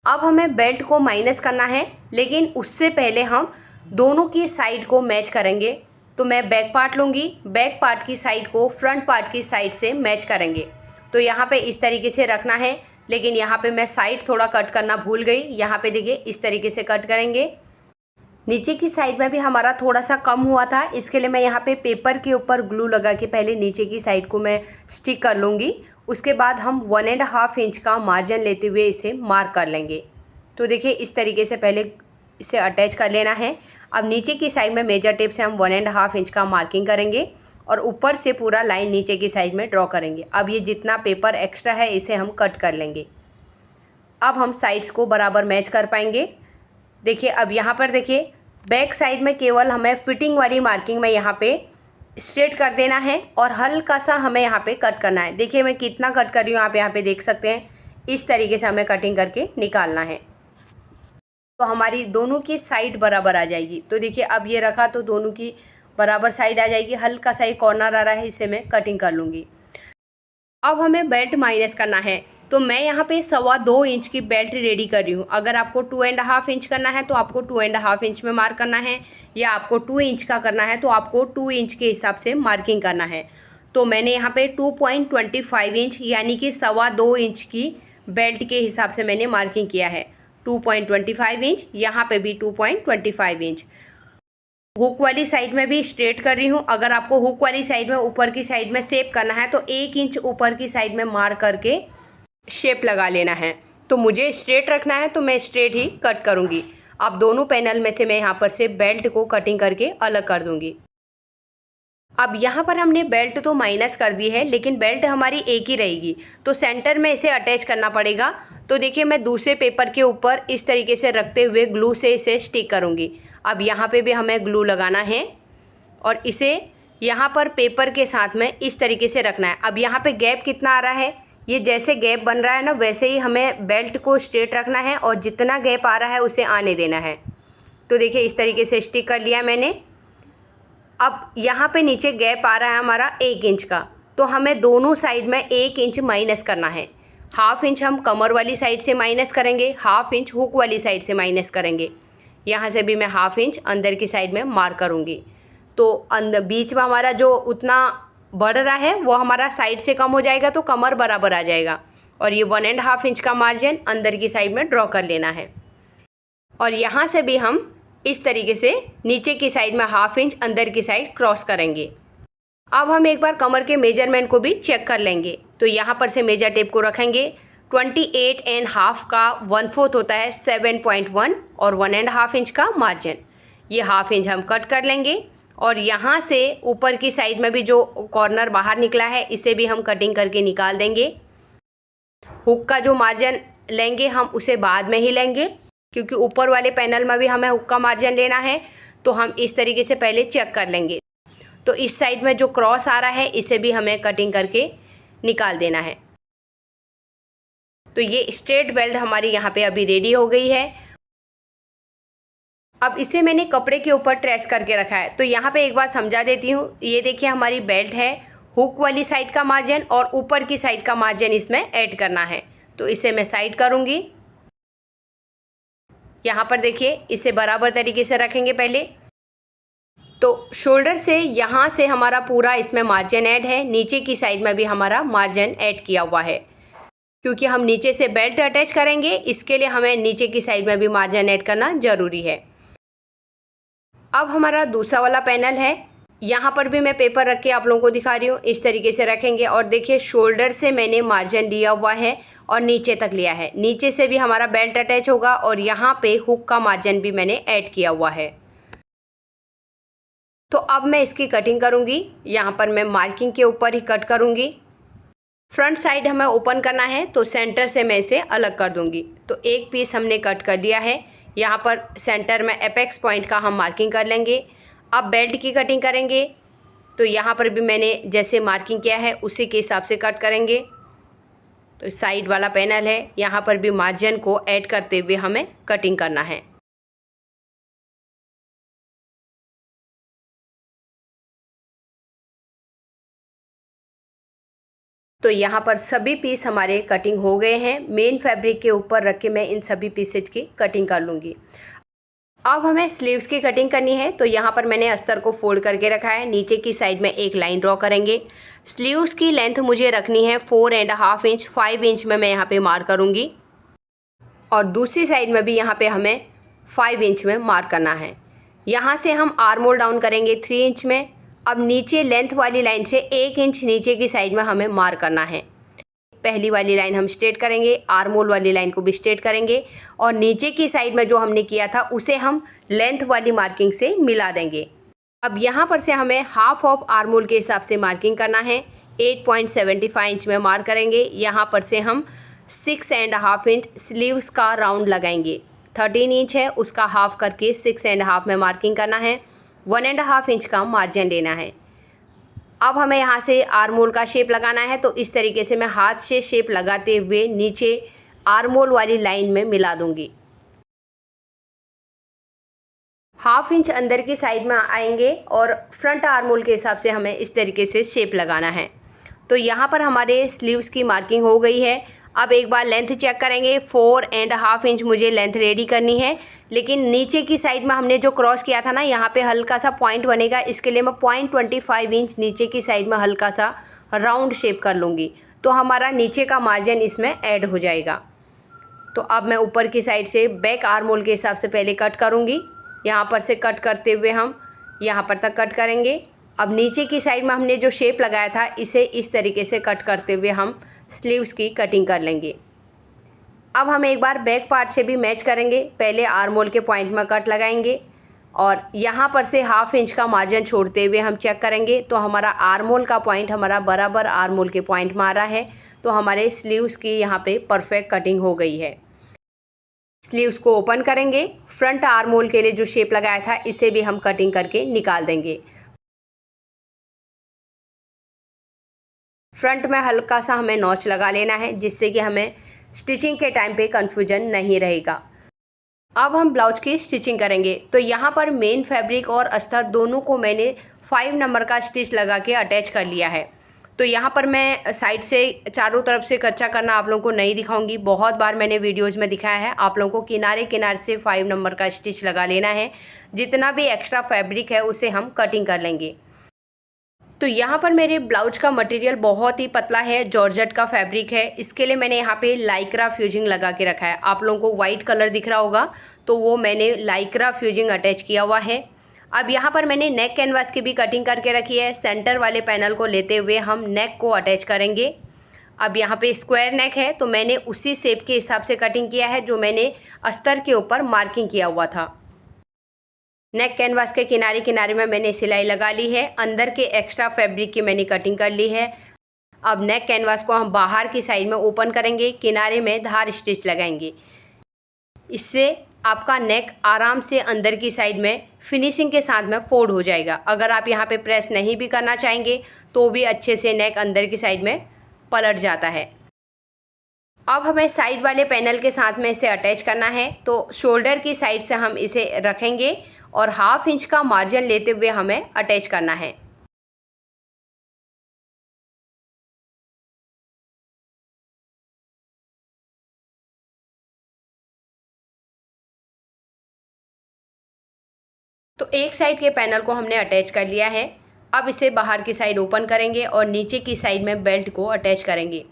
अब हमें बेल्ट को माइनस करना है, लेकिन उससे पहले हम दोनों की साइड को मैच करेंगे। तो मैं बैक पार्ट लूँगी, बैक पार्ट की साइड को फ्रंट पार्ट की साइड से मैच करेंगे। तो यहाँ पे इस तरीके से रखना है, लेकिन यहाँ पे मैं साइड थोड़ा कट करना भूल गई। यहाँ पे देखिए, इस तरीके से कट करेंगे। नीचे की साइड में भी हमारा थोड़ा सा कम हुआ था, इसके लिए मैं यहाँ पे पेपर के ऊपर ग्लू लगा के पहले नीचे की साइड को मैं स्टिक कर लूँगी। उसके बाद हम 1.5 इंच का मार्जिन लेते हुए इसे मार्क कर लेंगे। तो देखिए, इस तरीके से पहले इसे अटैच कर लेना है। अब नीचे की साइड में मेजर टेप से हम 1.5 इंच का मार्किंग करेंगे और ऊपर से पूरा लाइन नीचे की साइड में ड्रॉ करेंगे। अब ये जितना पेपर एक्स्ट्रा है, इसे हम कट कर लेंगे। अब हम साइड्स को बराबर मैच कर पाएंगे। देखिए, अब यहाँ पर देखिए, बैक साइड में केवल हमें फिटिंग वाली मार्किंग में यहाँ पे स्ट्रेट कर देना है और हल्का सा हमें यहाँ पे कट करना है। देखिए, मैं कितना कट कर रही हूँ, आप यहाँ पे देख सकते हैं। इस तरीके से हमें कटिंग करके निकालना है। तो हमारी दोनों की साइड बराबर आ जाएगी। तो देखिए अब ये रखा तो दोनों की बराबर साइड आ जाएगी। हल्का सा एक कॉर्नर आ रहा है, इसे मैं कटिंग कर लूँगी। अब हमें बेल्ट माइनस करना है, तो मैं यहाँ पे 2.25 इंच की बेल्ट रेडी कर रही हूँ। अगर आपको 2.5 इंच करना है तो आपको 2.5 इंच में मार्क करना है, या आपको 2 इंच का करना है तो आपको 2 इंच के हिसाब से मार्किंग करना है। तो मैंने यहाँ पे 2.25 इंच यानी कि 2.25 इंच की बेल्ट के हिसाब से मैंने मार्किंग किया है। 2.25 इंच, यहाँ पे भी 2.25 इंच। हुक वाली साइड में भी स्ट्रेट कर रही हूँ। अगर आपको हुक वाली साइड में ऊपर की साइड में शेप करना है तो 1 इंच ऊपर की साइड में मार्क करके शेप लगा लेना है। तो मुझे स्ट्रेट रखना है तो मैं स्ट्रेट ही कट करूँगी। अब दोनों पैनल में से मैं यहाँ पर से बेल्ट को कटिंग करके अलग कर दूँगी। अब यहाँ पर हमने बेल्ट तो माइनस कर दी है, लेकिन बेल्ट हमारी एक ही रहेगी, तो सेंटर में इसे अटैच करना पड़ेगा। तो देखिए मैं दूसरे पेपर के ऊपर इस तरीके से रखते हुए ग्लू से इसे स्टिक करूँगी। अब यहाँ पे भी हमें ग्लू लगाना है और इसे यहाँ पर पेपर के साथ में इस तरीके से रखना है। अब यहाँ पे गैप कितना आ रहा है, ये जैसे गैप बन रहा है ना वैसे ही हमें बेल्ट को स्ट्रेट रखना है और जितना गैप आ रहा है उसे आने देना है। तो देखिए इस तरीके से स्टिक कर लिया मैंने। अब यहाँ पे नीचे गैप आ रहा है हमारा 1 इंच का, तो हमें दोनों साइड में 1 इंच माइनस करना है। ½ इंच हम कमर वाली साइड से माइनस करेंगे, ½ इंच हुक वाली साइड से माइनस करेंगे। यहाँ से भी मैं ½ इंच अंदर की साइड में मार्क करूँगी। तो अंदर बीच में हमारा जो उतना बढ़ रहा है वो हमारा साइड से कम हो जाएगा, तो कमर बराबर आ जाएगा। और ये 1.5 इंच का मार्जिन अंदर की साइड में ड्रॉ कर लेना है। और यहाँ से भी हम इस तरीके से नीचे की साइड में ½ इंच अंदर की साइड क्रॉस करेंगे। अब हम एक बार कमर के मेजरमेंट को भी चेक कर लेंगे। तो यहाँ पर से मेजर टेप को रखेंगे। 28.5 का 1/4 होता है 7.1 और 1.5 इंच का मार्जिन, ये ½ इंच हम कट कर लेंगे। और यहाँ से ऊपर की साइड में भी जो कॉर्नर बाहर निकला है इसे भी हम कटिंग करके निकाल देंगे। हुक का जो मार्जिन लेंगे हम उसे बाद में ही लेंगे, क्योंकि ऊपर वाले पैनल में भी हमें हुक का मार्जिन लेना है। तो हम इस तरीके से पहले चेक कर लेंगे। तो इस साइड में जो क्रॉस आ रहा है इसे भी हमें कटिंग करके निकाल देना है। तो ये स्ट्रेट बेल्ट हमारी यहाँ पे अभी रेडी हो गई है। अब इसे मैंने कपड़े के ऊपर ट्रेस करके रखा है। तो यहाँ पे एक बार समझा देती हूँ। ये देखिए हमारी बेल्ट है, हुक वाली साइड का मार्जिन और ऊपर की साइड का मार्जिन इसमें ऐड करना है। तो इसे मैं साइड करूँगी। यहाँ पर देखिए इसे बराबर तरीके से रखेंगे पहले। तो शोल्डर से यहाँ से हमारा पूरा इसमें मार्जिन ऐड है, नीचे की साइड में भी हमारा मार्जिन ऐड किया हुआ है। क्योंकि हम नीचे से बेल्ट अटैच करेंगे, इसके लिए हमें नीचे की साइड में भी मार्जिन ऐड करना ज़रूरी है। अब हमारा दूसरा वाला पैनल है, यहाँ पर भी मैं पेपर रख के आप लोगों को दिखा रही हूँ। इस तरीके से रखेंगे और देखिए शोल्डर से मैंने मार्जिन लिया हुआ है और नीचे तक लिया है। नीचे से भी हमारा बेल्ट अटैच होगा और यहाँ पे हुक का मार्जिन भी मैंने ऐड किया हुआ है। तो अब मैं इसकी कटिंग करूँगी। यहाँ पर मैं मार्किंग के ऊपर ही कट करूँगी। फ्रंट साइड हमें ओपन करना है तो सेंटर से मैं इसे अलग कर दूँगी। तो एक पीस हमने कट कर दिया है। यहाँ पर सेंटर में एपेक्स पॉइंट का हम मार्किंग कर लेंगे। अब बेल्ट की कटिंग करेंगे। तो यहाँ पर भी मैंने जैसे मार्किंग किया है उसी के हिसाब से कट करेंगे। तो साइड वाला पैनल है, यहाँ पर भी मार्जिन को ऐड करते हुए हमें कटिंग करना है। तो यहाँ पर सभी पीस हमारे कटिंग हो गए हैं। मेन फैब्रिक के ऊपर रख के मैं इन सभी पीसेज की कटिंग कर लूँगी। अब हमें स्लीव्स की कटिंग करनी है। तो यहाँ पर मैंने अस्तर को फोल्ड करके रखा है। नीचे की साइड में एक लाइन ड्रॉ करेंगे। स्लीव्स की लेंथ मुझे रखनी है 4.5 इंच, 5 इंच में मैं यहाँ पे मार्क करूँगी और दूसरी साइड में भी यहाँ पे हमें 5 इंच में मार्क करना है। यहाँ से हम आर्म होल डाउन करेंगे 3 इंच में। अब नीचे लेंथ वाली लाइन से 1 इंच नीचे की साइड में हमें मार्क करना है। पहली वाली लाइन हम स्ट्रेट करेंगे, आर्म होल वाली लाइन को भी स्ट्रेट करेंगे और नीचे की साइड में जो हमने किया था उसे हम लेंथ वाली मार्किंग से मिला देंगे। अब यहाँ पर से हमें ½ ऑफ आर्म होल के हिसाब से मार्किंग करना है। 8.75 इंच में मार्क करेंगे। यहाँ पर से हम 6.5 इंच स्लीव्स का राउंड लगाएंगे। 13 इंच है, उसका हाफ करके 6.5 में मार्किंग करना है। 1.5 इंच का मार्जिन लेना है। अब हमें यहाँ से आर्म होल का शेप लगाना है। तो इस तरीके से मैं हाथ से शेप लगाते हुए नीचे आर्म होल वाली लाइन में मिला दूँगी। हाफ इंच अंदर की साइड में आएंगे और फ्रंट आर्म होल के हिसाब से हमें इस तरीके से शेप लगाना है। तो यहाँ पर हमारे स्लीव्स की मार्किंग हो गई है। अब एक बार लेंथ चेक करेंगे। 4.5 इंच मुझे लेंथ रेडी करनी है, लेकिन नीचे की साइड में हमने जो क्रॉस किया था ना, यहाँ पे हल्का सा पॉइंट बनेगा, इसके लिए मैं 0.25 इंच नीचे की साइड में हल्का सा राउंड शेप कर लूँगी, तो हमारा नीचे का मार्जिन इसमें ऐड हो जाएगा। तो अब मैं ऊपर की साइड से बैक आर्म होल के हिसाब से पहले कट करूँगी। यहाँ पर से कट करते हुए हम यहाँ पर तक कट करेंगे। अब नीचे की साइड में हमने जो शेप लगाया था, इसे इस तरीके से कट करते हुए हम स्लीव्स की कटिंग कर लेंगे। अब हम एक बार बैक पार्ट से भी मैच करेंगे। पहले आर्म होल के पॉइंट में कट लगाएंगे और यहाँ पर से हाफ इंच का मार्जिन छोड़ते हुए हम चेक करेंगे, तो हमारा आर्म होल का पॉइंट हमारा बराबर आर्म होल के पॉइंट में आ रहा है। तो हमारे स्लीव्स की यहाँ पे परफेक्ट कटिंग हो गई है। स्लीव्स को ओपन करेंगे। फ्रंट आर्म होल के लिए जो शेप लगाया था, इसे भी हम कटिंग करके निकाल देंगे। फ्रंट में हल्का सा हमें नॉच लगा लेना है, जिससे कि हमें स्टिचिंग के टाइम पे कंफ्यूजन नहीं रहेगा। अब हम ब्लाउज की स्टिचिंग करेंगे। तो यहाँ पर मेन फैब्रिक और अस्तर दोनों को मैंने 5 नंबर का स्टिच लगा के अटैच कर लिया है। तो यहाँ पर मैं साइड से चारों तरफ से कच्चा करना आप लोगों को नहीं दिखाऊंगी, बहुत बार मैंने वीडियोज़ में दिखाया है। आप लोगों को किनारे किनारे से 5 नंबर का स्टिच लगा लेना है। जितना भी एक्स्ट्रा फैब्रिक है उसे हम कटिंग कर लेंगे। तो यहाँ पर मेरे ब्लाउज का मटेरियल बहुत ही पतला है, जॉर्जेट का फैब्रिक है। इसके लिए मैंने यहाँ पे लाइक्रा फ्यूजिंग लगा के रखा है। आप लोगों को वाइट कलर दिख रहा होगा, तो वो मैंने लाइक्रा फ्यूजिंग अटैच किया हुआ है। अब यहाँ पर मैंने नेक कैनवास की भी कटिंग करके रखी है। सेंटर वाले पैनल को लेते हुए हम नेक को अटैच करेंगे। अब यहाँ पे स्क्वायर नेक है, तो मैंने उसी शेप के हिसाब से कटिंग किया है जो मैंने अस्तर के ऊपर मार्किंग किया हुआ था। नेक कैनवास के किनारे किनारे में मैंने सिलाई लगा ली है। अंदर के एक्स्ट्रा फैब्रिक की मैंने कटिंग कर ली है। अब नेक कैनवास को हम बाहर की साइड में ओपन करेंगे, किनारे में धार स्टिच लगाएंगे। इससे आपका नेक आराम से अंदर की साइड में फिनिशिंग के साथ में फोल्ड हो जाएगा। अगर आप यहाँ पे प्रेस नहीं भी करना चाहेंगे तो भी अच्छे से नेक अंदर की साइड में पलट जाता है। अब हमें साइड वाले पैनल के साथ में इसे अटैच करना है। तो शोल्डर की साइड से हम इसे रखेंगे और हाफ इंच का मार्जिन लेते हुए हमें अटैच करना है। तो एक साइड के पैनल को हमने अटैच कर लिया है। अब इसे बाहर की साइड ओपन करेंगे और नीचे की साइड में बेल्ट को अटैच करेंगे।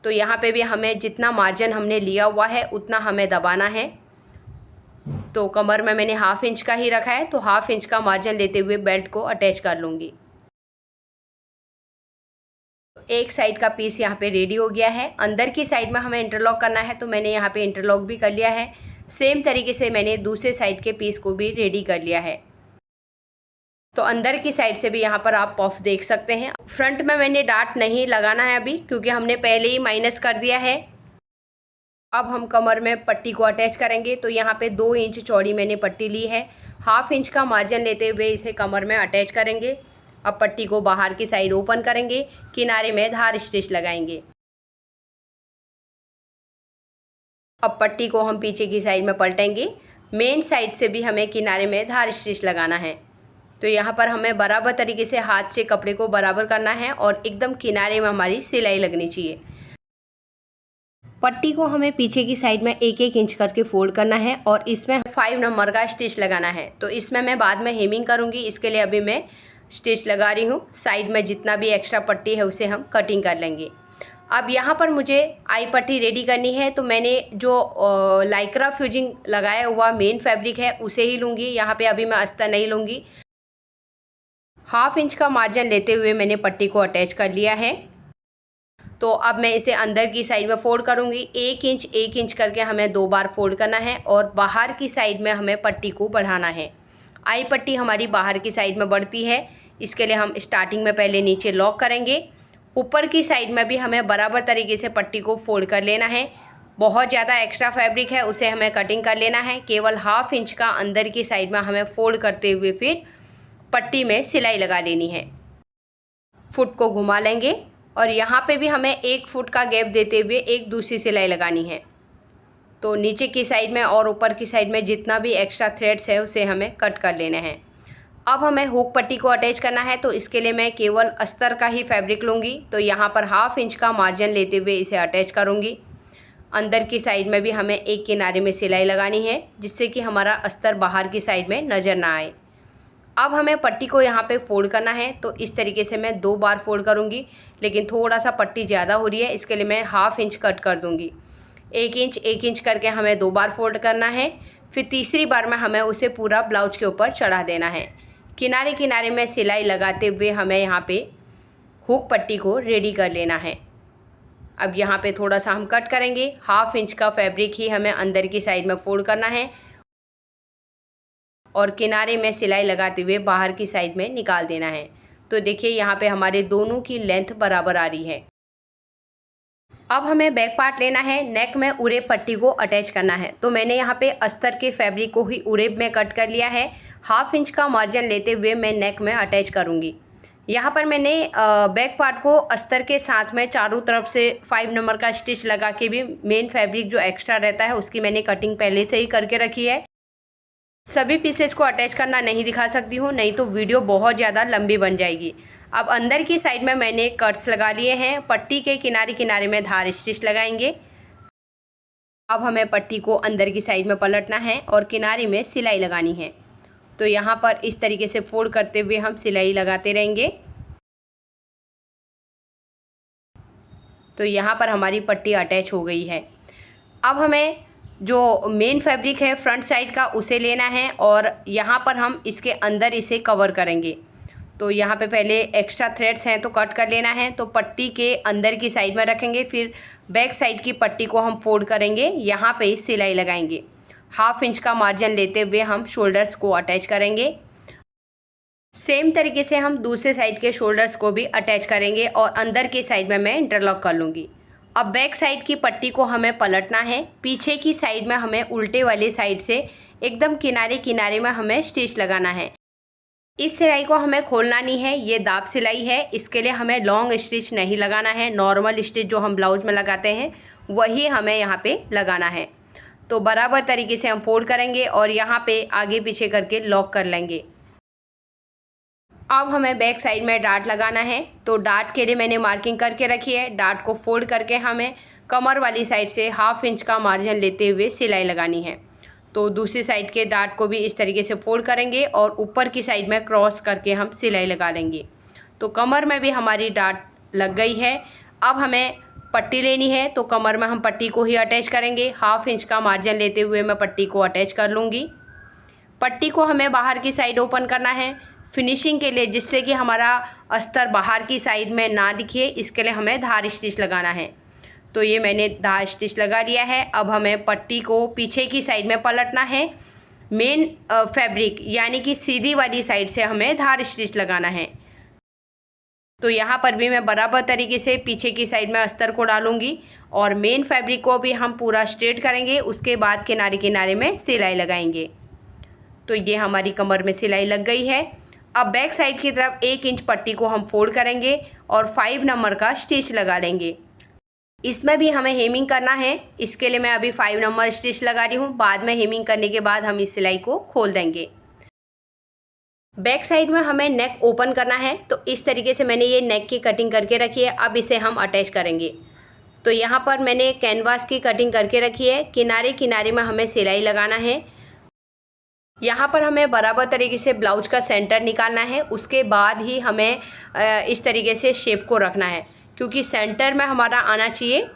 तो यहाँ पे भी हमें जितना मार्जिन हमने लिया हुआ है उतना हमें दबाना है। तो कमर में मैंने हाफ इंच का ही रखा है, तो हाफ इंच का मार्जिन लेते हुए बेल्ट को अटैच कर लूँगी। एक साइड का पीस यहाँ पे रेडी हो गया है। अंदर की साइड में हमें इंटरलॉक करना है, तो मैंने यहाँ पे इंटरलॉक भी कर लिया है। सेम तरीके से मैंने दूसरे साइड के पीस को भी रेडी कर लिया है। तो अंदर की साइड से भी यहाँ पर आप पफ देख सकते हैं। फ्रंट में मैंने डार्ट नहीं लगाना है अभी, क्योंकि हमने पहले ही माइनस कर दिया है। अब हम कमर में पट्टी को अटैच करेंगे। तो यहाँ पे 2 इंच चौड़ी मैंने पट्टी ली है। हाफ इंच का मार्जिन लेते हुए इसे कमर में अटैच करेंगे। अब पट्टी को बाहर की साइड ओपन करेंगे, किनारे में धार स्टिच लगाएंगे। अब पट्टी को हम पीछे की साइड में पलटेंगे। मेन साइड से भी हमें किनारे में धार स्टिच लगाना है। तो यहाँ पर हमें बराबर तरीके से हाथ से कपड़े को बराबर करना है और एकदम किनारे में हमारी सिलाई लगनी चाहिए। पट्टी को हमें पीछे की साइड में 1-1 इंच करके फोल्ड करना है और इसमें 5 नंबर का स्टिच लगाना है। तो इसमें मैं बाद में हेमिंग करूँगी, इसके लिए अभी मैं स्टिच लगा रही हूँ। साइड में जितना भी एक्स्ट्रा पट्टी है उसे हम कटिंग कर लेंगे। अब यहाँ पर मुझे आई पट्टी रेडी करनी है। तो मैंने जो लाइक्रा फ्यूजिंग लगाया हुआ मेन फैब्रिक है उसे ही लूँगी। यहाँ पे अभी मैं अस्तर नहीं लूँगी। हाफ इंच का मार्जिन लेते हुए मैंने पट्टी को अटैच कर लिया है। तो अब मैं इसे अंदर की साइड में फोल्ड करूँगी। 1 इंच करके हमें 2 बार फोल्ड करना है और बाहर की साइड में हमें पट्टी को बढ़ाना है। आई पट्टी हमारी बाहर की साइड में बढ़ती है, इसके लिए हम स्टार्टिंग में पहले नीचे लॉक करेंगे। ऊपर की साइड में भी हमें बराबर तरीके से पट्टी को फोल्ड कर लेना है। बहुत ज़्यादा एक्स्ट्रा फैब्रिक है उसे हमें कटिंग कर लेना है। केवल हाफ इंच का अंदर की साइड में हमें फोल्ड करते हुए फिर पट्टी में सिलाई लगा लेनी है। फुट को घुमा लेंगे और यहाँ पे भी हमें 1 फुट का गैप देते हुए एक दूसरी सिलाई लगानी है। तो नीचे की साइड में और ऊपर की साइड में जितना भी एक्स्ट्रा थ्रेड्स है उसे हमें कट कर लेना है। अब हमें हुक पट्टी को अटैच करना है, तो इसके लिए मैं केवल अस्तर का ही फैब्रिक लूँगी। तो यहाँ पर 1/2 इंच का मार्जिन लेते हुए इसे अटैच करूँगी। अंदर की साइड में भी हमें एक किनारे में सिलाई लगानी है, जिससे कि हमारा अस्तर बाहर की साइड में नज़र ना आए। अब हमें पट्टी को यहाँ पे फोल्ड करना है, तो इस तरीके से मैं 2 बार फोल्ड करूँगी, लेकिन थोड़ा सा पट्टी ज़्यादा हो रही है, इसके लिए मैं 1/2 इंच कट कर दूँगी। 1 इंच करके हमें 2 बार फोल्ड करना है। फिर तीसरी बार में हमें उसे पूरा ब्लाउज के ऊपर चढ़ा देना है। किनारे किनारे में सिलाई लगाते हुए हमें यहाँ पे हुक पट्टी को रेडी कर लेना है। अब यहाँ पे थोड़ा सा हम कट करेंगे। 1/2 इंच का फैब्रिक ही हमें अंदर की साइड में फोल्ड करना है और किनारे में सिलाई लगाते हुए बाहर की साइड में निकाल देना है। तो देखिए यहाँ पे हमारे दोनों की लेंथ बराबर आ रही है। अब हमें बैक पार्ट लेना है। नेक में उरेब पट्टी को अटैच करना है, तो मैंने यहाँ पे अस्तर के फैब्रिक को ही उरेब में कट कर लिया है। 1/2 इंच का मार्जिन लेते हुए मैं नेक में अटैच करूँगी। यहाँ पर मैंने बैक पार्ट को अस्तर के साथ में चारों तरफ से 5 नंबर का स्टिच लगा के भी मेन फैब्रिक जो एक्स्ट्रा रहता है उसकी मैंने कटिंग पहले से ही करके रखी है। सभी पीसेज को अटैच करना नहीं दिखा सकती हूँ, नहीं तो वीडियो बहुत ज़्यादा लंबी बन जाएगी। अब अंदर की साइड में मैंने कट्स लगा लिए हैं। पट्टी के किनारे किनारे में धार स्टिच लगाएंगे। अब हमें पट्टी को अंदर की साइड में पलटना है और किनारे में सिलाई लगानी है। तो यहाँ पर इस तरीके से फोल्ड करते हुए हम सिलाई लगाते रहेंगे। तो यहाँ पर हमारी पट्टी अटैच हो गई है। अब हमें जो मेन फैब्रिक है फ्रंट साइड का उसे लेना है और यहाँ पर हम इसके अंदर इसे कवर करेंगे। तो यहाँ पे पहले एक्स्ट्रा थ्रेड्स हैं तो कट कर लेना है। तो पट्टी के अंदर की साइड में रखेंगे, फिर बैक साइड की पट्टी को हम फोल्ड करेंगे, यहाँ पे सिलाई लगाएंगे। 1/2 इंच का मार्जिन लेते हुए हम शोल्डर्स को अटैच करेंगे। सेम तरीके से हम दूसरे साइड के शोल्डर्स को भी अटैच करेंगे और अंदर की साइड में मैं इंटरलॉक कर लूँगी। अब बैक साइड की पट्टी को हमें पलटना है। पीछे की साइड में हमें उल्टे वाली साइड से एकदम किनारे किनारे में हमें स्टिच लगाना है। इस सिलाई को हमें खोलना नहीं है, ये दाब सिलाई है। इसके लिए हमें लॉन्ग स्टिच नहीं लगाना है, नॉर्मल स्टिच जो हम ब्लाउज में लगाते हैं वही हमें यहाँ पे लगाना है। तो बराबर तरीके से हम फोल्ड करेंगे और यहाँ पे आगे पीछे करके लॉक कर लेंगे। अब हमें बैक साइड में डाट लगाना है, तो डाट के लिए मैंने मार्किंग करके रखी है। डाट को फोल्ड करके हमें कमर वाली साइड से 1/2 इंच का मार्जिन लेते हुए सिलाई लगानी है। तो दूसरी साइड के डाट को भी इस तरीके से फोल्ड करेंगे और ऊपर की साइड में क्रॉस करके हम सिलाई लगा लेंगे। तो कमर में भी हमारी डाट लग गई है। अब हमें पट्टी लेनी है, तो कमर में हम पट्टी को ही अटैच करेंगे। 1/2 इंच का मार्जिन लेते हुए मैं पट्टी को अटैच कर लूँगी। पट्टी को हमें बाहर की साइड ओपन करना है फिनिशिंग के लिए, जिससे कि हमारा अस्तर बाहर की साइड में ना दिखे। इसके लिए हमें धार स्टिच लगाना है। तो ये मैंने धार स्टिच लगा लिया है। अब हमें पट्टी को पीछे की साइड में पलटना है। मेन फैब्रिक यानी कि सीधी वाली साइड से हमें धार स्टिच लगाना है। तो यहाँ पर भी मैं बराबर तरीके से पीछे की साइड में अस्तर को डालूँगी और मेन फैब्रिक को भी हम पूरा स्ट्रेट करेंगे। उसके बाद किनारे किनारे में सिलाई लगाएंगे। तो ये हमारी कमर में सिलाई लग गई है। अब बैक साइड की तरफ 1 इंच पट्टी को हम फोल्ड करेंगे और 5 नंबर का स्टिच लगा लेंगे। इसमें भी हमें हेमिंग करना है। इसके लिए मैं अभी 5 नंबर स्टिच लगा रही हूँ। बाद में हेमिंग करने के बाद हम इस सिलाई को खोल देंगे। बैक साइड में हमें नेक ओपन करना है, तो इस तरीके से मैंने ये नेक की कटिंग करके रखी है। अब इसे हम अटैच करेंगे। तो यहाँ पर मैंने कैनवास की कटिंग करके रखी है। किनारे किनारे में हमें सिलाई लगाना है। यहाँ पर हमें बराबर तरीके से ब्लाउज का सेंटर निकालना है। उसके बाद ही हमें इस तरीके से शेप को रखना है, क्योंकि सेंटर में हमारा आना चाहिए।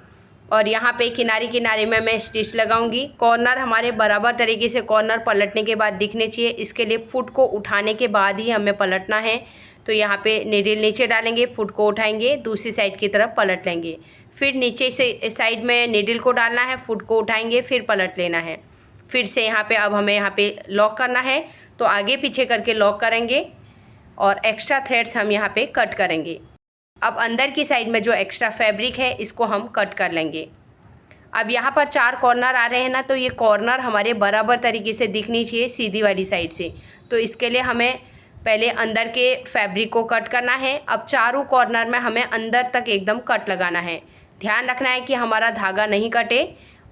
और यहाँ पे किनारे किनारे में मैं स्टिच लगाऊंगी। कॉर्नर हमारे बराबर तरीके से कॉर्नर पलटने के बाद दिखने चाहिए। इसके लिए फुट को उठाने के बाद ही हमें पलटना है। तो यहाँ पे नीडल नीचे डालेंगे, फुट को उठाएंगे, दूसरी साइड की तरफ पलट लेंगे। फिर नीचे से साइड में नीडल को डालना है, फुट को उठाएंगे, फिर पलट लेना है। फिर से यहाँ पे अब हमें यहाँ पे लॉक करना है, तो आगे पीछे करके लॉक करेंगे और एक्स्ट्रा थ्रेड्स हम यहाँ पे कट करेंगे। अब अंदर की साइड में जो एक्स्ट्रा फैब्रिक है इसको हम कट कर लेंगे। अब यहाँ पर 4 कॉर्नर आ रहे हैं ना, तो ये कॉर्नर हमारे बराबर तरीके से दिखनी चाहिए सीधी वाली साइड से। तो इसके लिए हमें पहले अंदर के फैब्रिक को कट करना है। अब चारों कॉर्नर में हमें अंदर तक एकदम कट लगाना है। ध्यान रखना है कि हमारा धागा नहीं कटे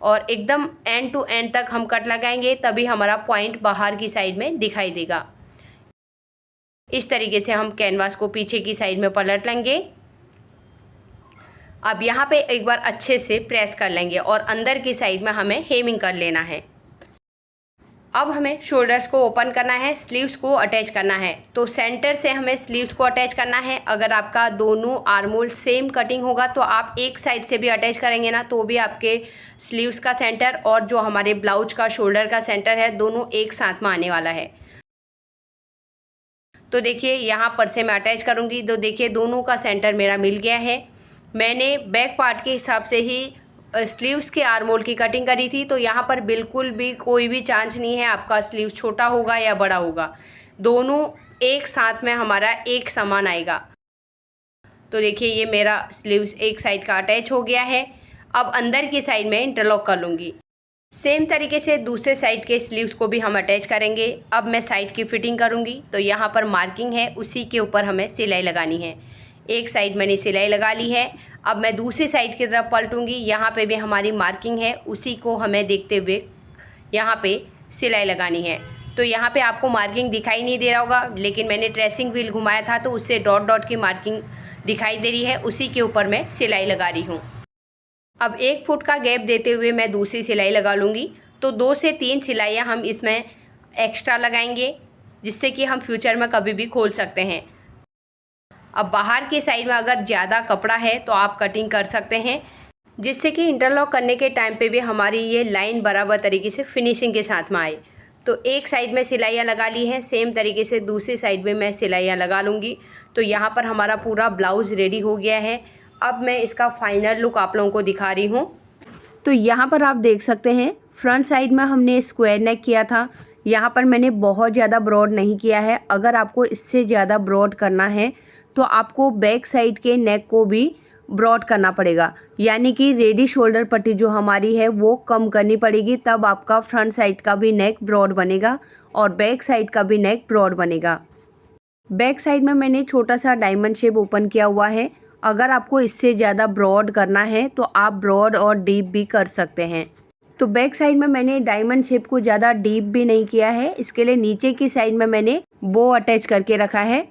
और एकदम एंड टू एंड तक हम कट लगाएंगे, तभी हमारा पॉइंट बाहर की साइड में दिखाई देगा। इस तरीके से हम कैनवास को पीछे की साइड में पलट लेंगे। अब यहाँ पे एक बार अच्छे से प्रेस कर लेंगे और अंदर की साइड में हमें हेमिंग कर लेना है। अब हमें शोल्डर्स को ओपन करना है, स्लीव्स को अटैच करना है। तो सेंटर से हमें स्लीव्स को अटैच करना है। अगर आपका दोनों आर्मोल सेम कटिंग होगा तो आप एक साइड से भी अटैच करेंगे ना, तो भी आपके स्लीव्स का सेंटर और जो हमारे ब्लाउज का शोल्डर का सेंटर है, दोनों एक साथ में आने वाला है। तो देखिए यहाँ पर से मैं अटैच करूँगी तो देखिए दोनों का सेंटर मेरा मिल गया है। मैंने बैक पार्ट के हिसाब से ही स्लीव्स के आर्मोल की कटिंग करी थी, तो यहाँ पर बिल्कुल भी कोई भी चांस नहीं है आपका स्लीव छोटा होगा या बड़ा होगा, दोनों एक साथ में हमारा एक समान आएगा। तो देखिए ये मेरा स्लीव्स एक साइड का अटैच हो गया है। अब अंदर की साइड में इंटरलॉक कर लूँगी। सेम तरीके से दूसरे साइड के स्लीव्स को भी हम अटैच करेंगे। अब मैं साइड की फिटिंग करूँगी। तो यहाँ पर मार्किंग है, उसी के ऊपर हमें सिलाई लगानी है। एक साइड मैंने सिलाई लगा ली है। अब मैं दूसरी साइड की तरफ पलटूंगी। यहाँ पे भी हमारी मार्किंग है, उसी को हमें देखते हुए यहाँ पे सिलाई लगानी है। तो यहाँ पे आपको मार्किंग दिखाई नहीं दे रहा होगा, लेकिन मैंने ट्रेसिंग व्हील घुमाया था तो उससे डॉट डॉट की मार्किंग दिखाई दे रही है, उसी के ऊपर मैं सिलाई लगा रही हूँ। अब 1 फुट का गैप देते हुए मैं दूसरी सिलाई लगा लूँगी। तो 2 से 3 सिलाइयाँ हम इसमें एक्स्ट्रा लगाएंगे, जिससे कि हम फ्यूचर में कभी भी खोल सकते हैं। अब बाहर की साइड में अगर ज़्यादा कपड़ा है तो आप कटिंग कर सकते हैं, जिससे कि इंटरलॉक करने के टाइम पे भी हमारी ये लाइन बराबर तरीके से फिनिशिंग के साथ में आए। तो एक साइड में सिलाइयाँ लगा ली हैं, सेम तरीके से दूसरी साइड में मैं सिलाइयाँ लगा लूँगी। तो यहाँ पर हमारा पूरा ब्लाउज़ रेडी हो गया है। अब मैं इसका फाइनल लुक आप लोगों को दिखा रही हूँ। तो यहाँ पर आप देख सकते हैं फ्रंट साइड में हमने स्क्वायर नेक किया था। यहाँ पर मैंने बहुत ज़्यादा ब्रॉड नहीं किया है। अगर आपको इससे ज़्यादा ब्रॉड करना है तो आपको बैक साइड के नेक को भी ब्रॉड करना पड़ेगा, यानी कि रेडी शोल्डर पट्टी जो हमारी है वो कम करनी पड़ेगी, तब आपका फ्रंट साइड का भी नेक ब्रॉड बनेगा और बैक साइड का भी नेक ब्रॉड बनेगा। बैक साइड में मैंने छोटा सा डायमंड शेप ओपन किया हुआ है। अगर आपको इससे ज़्यादा ब्रॉड करना है तो आप ब्रॉड और डीप भी कर सकते हैं। तो बैक साइड में मैंने डायमंड शेप को ज़्यादा डीप भी नहीं किया है, इसके लिए नीचे की साइड में मैंने बो अटैच करके रखा है।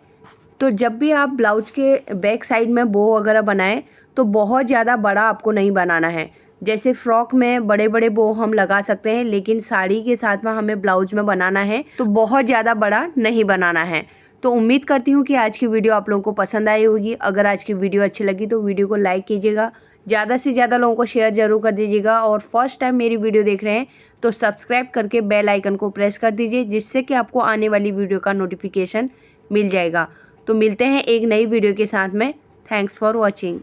तो जब भी आप ब्लाउज के बैक साइड में बो वगैरह बनाएं तो बहुत ज़्यादा बड़ा आपको नहीं बनाना है। जैसे फ्रॉक में बड़े बड़े बो हम लगा सकते हैं, लेकिन साड़ी के साथ में हमें ब्लाउज में बनाना है तो बहुत ज़्यादा बड़ा नहीं बनाना है। तो उम्मीद करती हूँ कि आज की वीडियो आप लोगों को पसंद आई होगी। अगर आज की वीडियो अच्छी लगी तो वीडियो को लाइक कीजिएगा, ज़्यादा से ज़्यादा लोगों को शेयर ज़रूर कर दीजिएगा, और फर्स्ट टाइम मेरी वीडियो देख रहे हैं तो सब्सक्राइब करके बेल आइकन को प्रेस कर दीजिए, जिससे कि आपको आने वाली वीडियो का नोटिफिकेशन मिल जाएगा। तो मिलते हैं एक नई वीडियो के साथ में। Thanks for watching.